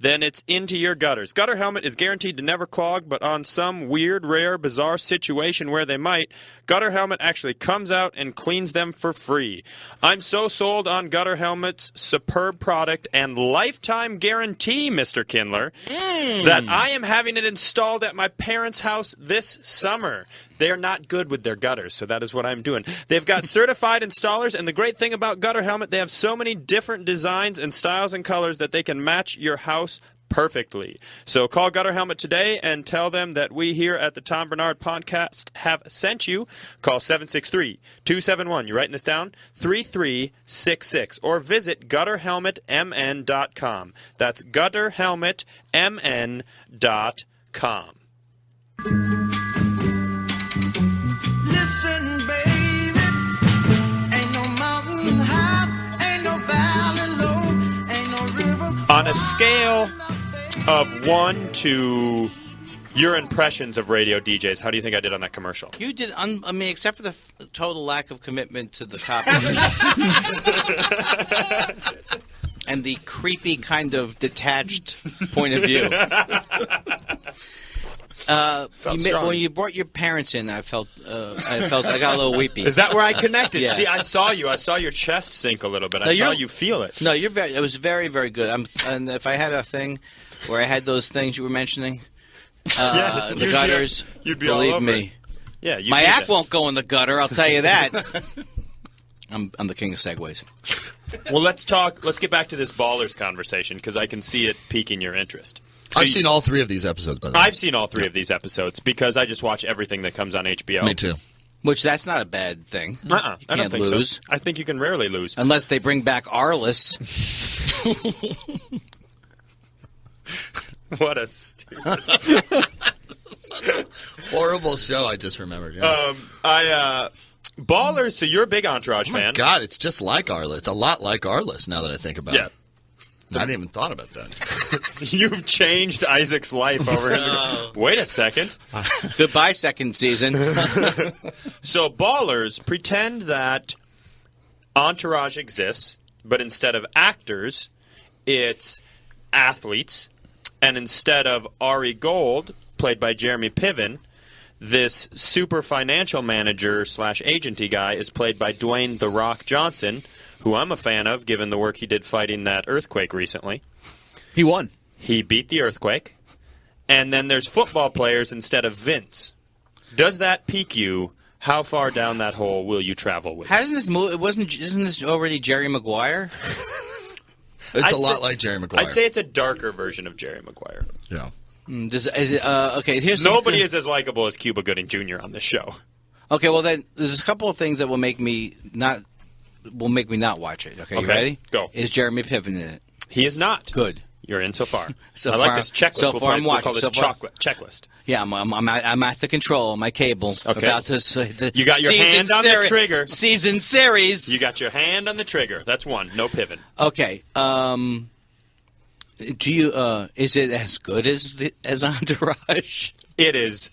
then it's into your gutters. Gutter helmet is guaranteed to never clog, but on some weird, rare, bizarre situation where they might, Gutter Helmet actually comes out and cleans them for free. I'm so sold on Gutter Helmet's superb product and lifetime guarantee, Mr. Kindler, that I am having it installed at my parents' house this summer. They're not good with their gutters, so that is what I'm doing. They've got certified installers, and the great thing about Gutter Helmet, they have so many different designs and styles and colors that they can match your house perfectly. So call Gutter Helmet today and tell them that we here at the Tom Barnard Podcast have sent you. Call 763-271, you writing this down? 3366. Or visit gutterhelmetmn.com. That's gutterhelmetmn.com. Listen, baby, ain't no mountain high, ain't no valley low, ain't no river. On a scale of 1 to your impressions of radio DJs, how do you think I did on that commercial? You did, except for the total lack of commitment to the topic. And the creepy kind of detached point of view. When you brought your parents in, I felt I got a little weepy. Is that where I connected? Yeah. See, I saw you. I saw your chest sink a little bit. I saw you feel it. No, it was very, very good. And if I had a thing where I had those things you were mentioning, the gutters, you'd be believe all over me. Yeah, my act won't go in the gutter. I'll tell you that. I'm the king of segues. Well, let's get back to this Ballers conversation because I can see it piquing your interest. So I've seen all 3 of these episodes, by the way. I've seen all 3 of these episodes because I just watch everything that comes on HBO. Me too. Which, that's not a bad thing. You I don't can't think lose. So. I think you can rarely lose. Unless they bring back Arliss. What a stupid... Such a horrible show, I just remembered. Yeah. Ballers, so you're a big Entourage fan. Oh, my God, it's just like Arliss. It's a lot like Arliss now that I think about it. I hadn't even thought about that. You've changed Isaac's life over here. Wait a second. Goodbye, second season. So Ballers pretend that Entourage exists, but instead of actors, it's athletes. And instead of Ari Gold, played by Jeremy Piven, this super financial manager / agenty guy is played by Dwayne "The Rock" Johnson, who I'm a fan of, given the work he did fighting that earthquake recently. He won. He beat the earthquake. And then there's football players instead of Vince. Does that pique you? How far down that hole will you travel with? Hasn't this isn't this already Jerry Maguire? It's a lot like Jerry Maguire. I'd say it's a darker version of Jerry Maguire. Yeah. Okay, here's nobody is as likable as Cuba Gooding Jr. on this show. Okay, well then there's a couple of things that will make me not watch it. Okay, you ready? Go. Is Jeremy Piven in it? He is not. Good. You're in so far. So I like this checklist. So far, I'm watching. We'll call this checklist. Yeah, I'm at the control. My cables. Okay. About to you got your hand on the trigger. Season series. You got your hand on the trigger. That's one. No Piven. Okay. Do you? Is it as good as Entourage? It is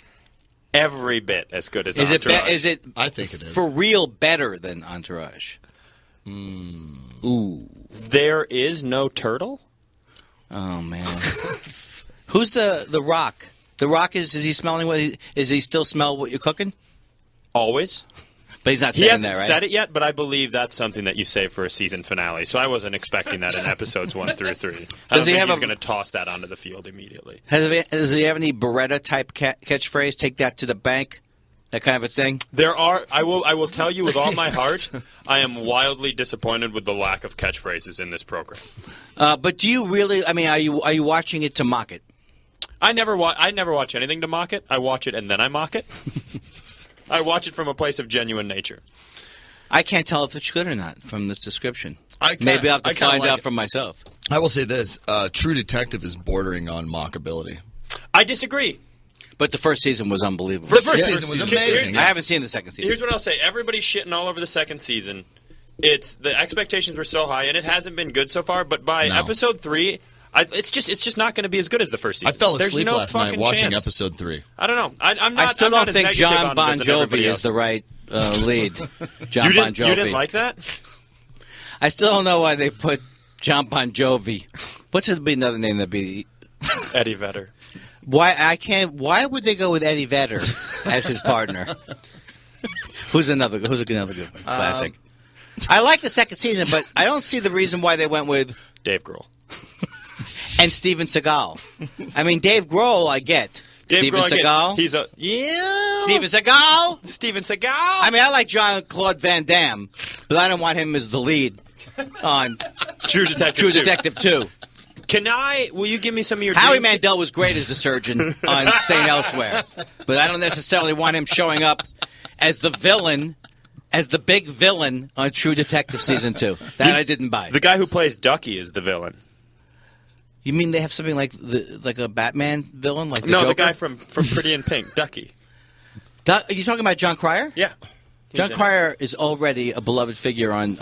every bit as good as Is Entourage. is it? I think it is. For real better than Entourage. Ooh. There is no turtle? Oh man. Who's the Rock? The Rock is he smelling what? Is he still smell what you're cooking? Always. But he's not He saying hasn't that, right? said it yet, but I believe that's something that you save for a season finale. So I wasn't expecting that in episodes 1 through 3. I don't think he's going to toss that onto the field immediately. Does he have any Beretta type catchphrase? Take that to the bank, that kind of a thing. There are. I will tell you with all my heart, I am wildly disappointed with the lack of catchphrases in this program. But do you really? I mean, are you watching it to mock it? I never watch anything to mock it. I watch it and then I mock it. I watch it from a place of genuine nature. I can't tell if it's good or not from this description. Maybe I'll have to find out for myself. I will say this: True Detective is bordering on mockability. I disagree. But the first season was unbelievable. The first season was amazing. I haven't seen the second season. Here's what I'll say: everybody's shitting all over the second season. The expectations were so high, and it hasn't been good so far. But by episode 3. It's just not going to be as good as the first season. I fell asleep There's no last night fucking watching chance. episode 3. I don't know. I still don't think John Bon Jovi is the right lead. John Bon Jovi. You didn't like that? I still don't know why they put John Bon Jovi. What's be another name that'd be Eddie Vedder? Why would they go with Eddie Vedder as his partner? Who's another good one? Classic. I like the second season, but I don't see the reason why they went with Dave Grohl. And Steven Seagal. I mean, Dave Grohl, I get. Steven Seagal. He's Steven Seagal. Steven Seagal. I mean, I like Jean-Claude Van Damme, but I don't want him as the lead on True Detective 2. Will you give me some of your... Howie Mandel was great as the surgeon on St. Elsewhere, but I don't necessarily want him showing up as the villain, as the big villain on True Detective Season 2. That I didn't buy. The guy who plays Ducky is the villain. You mean they have something like a Batman villain? Like the Joker? The guy from Pretty in Pink, Ducky. Are you talking about John Cryer? Yeah. John Cryer is already a beloved figure on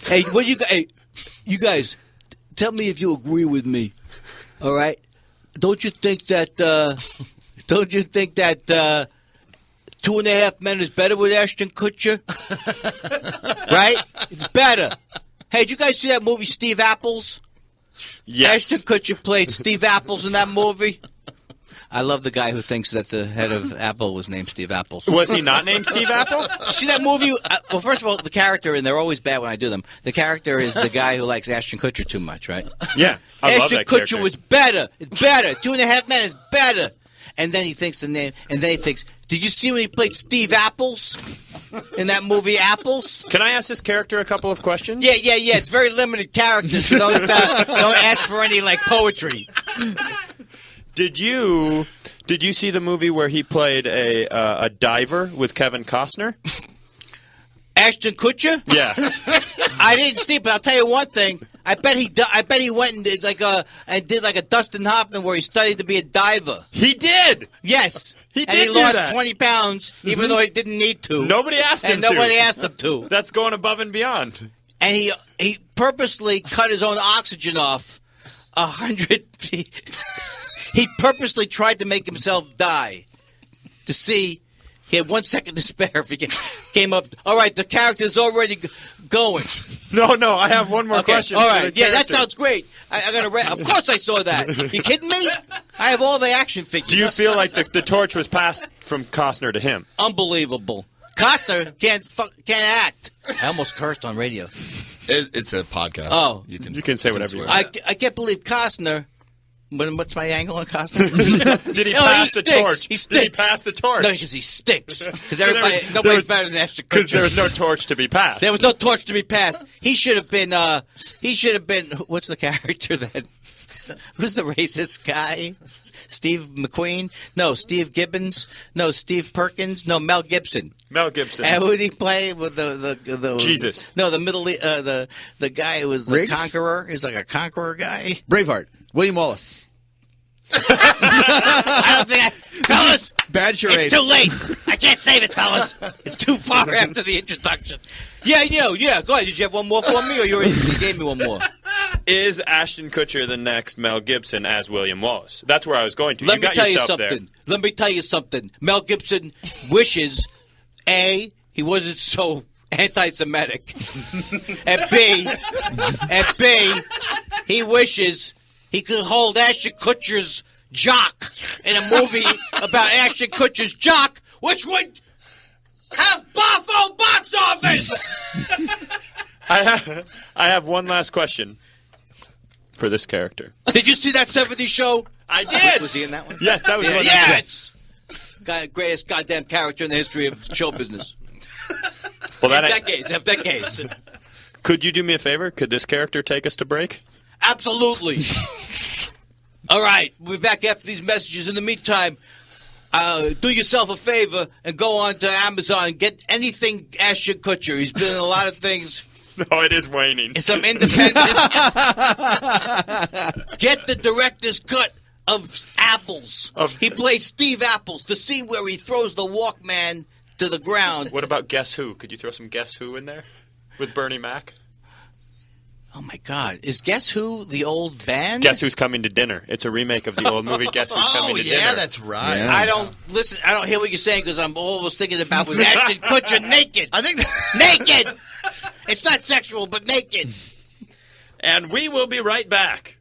Hey, you guys, tell me if you agree with me. All right? Don't you think that 2.5 Men is better with Ashton Kutcher? Right? It's better. Hey, did you guys see that movie Steve Apples? Yes. Ashton Kutcher played Steve Apples in that movie. I love the guy who thinks that the head of Apple was named Steve Apples. Was he not named Steve Apple? See that movie? Well, first of all, the character, and they're always bad when I do them, the character is the guy who likes Ashton Kutcher too much, right? Yeah. I love Ashton that Kutcher character. was better. It's better. 2.5 Men is better. And then he thinks the name, and then he thinks, did you see when he played Steve Apples in that movie Apples? Can I ask this character a couple of questions? Yeah. It's very limited characters, so don't ask for any, like, poetry. Did you see the movie where he played a diver with Kevin Costner? Ashton Kutcher? Yeah. I didn't see it, but I'll tell you one thing. I bet he went and did like a Dustin Hoffman where he studied to be a diver. He did. Yes. He did. And he do lost that. 20 pounds, even though he didn't need to. Nobody asked him and to. nobody asked him to. That's going above and beyond. And he purposely cut his own oxygen off 100 feet. He purposely tried to make himself die to see. He had 1 second to spare if he came up. All right, the character's already going. No, I have one more question. All right, yeah, that sounds great. I got to. Of course, I saw that. You kidding me? I have all the action figures. Do you feel like the torch was passed from Costner to him? Unbelievable. Costner can't act. I almost cursed on radio. It's a podcast. Oh, you can say whatever you want. I can't believe Costner. What's my angle on Costner? Did he pass the torch? He stinks. Did he pass the torch? No, because he stinks. Because nobody's better than Ashton Kutcher. Because there was no torch to be passed. There was no torch to be passed. He should have been. What's the character that? Who's the racist guy? Steve McQueen? No, Steve Gibbons? No, Steve Perkins? No, Mel Gibson. Mel Gibson. And who did he play with the Jesus? No, the guy who was the Riggs? conqueror. He's like a conqueror guy. Braveheart. William Wallace. I don't think fellas. Bad charades. It's too late. I can't save it, fellas. It's too far after the introduction. Yeah. Go ahead. Did you have one more for me, or you gave me one more? Is Ashton Kutcher the next Mel Gibson as William Wallace? That's where I was going to. Let you me got tell you yourself something. there. Let me tell you something. Mel Gibson wishes, A, he wasn't so anti-Semitic, and B, he wishes he could hold Ashton Kutcher's jock in a movie about Ashton Kutcher's jock, which would have boffo box office. I have one last question for this character. Did you see that 70s show? I did. Was he in that one? Yes, that was one. Yes. Greatest goddamn character in the history of show business. Well, Have decades. Could you do me a favor? Could this character take us to break? Absolutely. All right, we'll be back after these messages. In the meantime, do yourself a favor and go on to Amazon and get anything Ashton Kutcher. He's been in a lot of things. No, it is waning. Some independent. Get the director's cut of Apples. He plays Steve Apples. The scene where he throws the Walkman to the ground. What about Guess Who? Could you throw some Guess Who in there with Bernie Mac? Oh, my God. Is Guess Who the old band? Guess Who's Coming to Dinner. It's a remake of the old movie Guess Who's Coming to Dinner. Yeah, that's right. Yeah. I don't hear what you're saying because I'm always thinking about was Ashton Kutcher naked. I think Naked! It's not sexual, but naked. And we will be right back.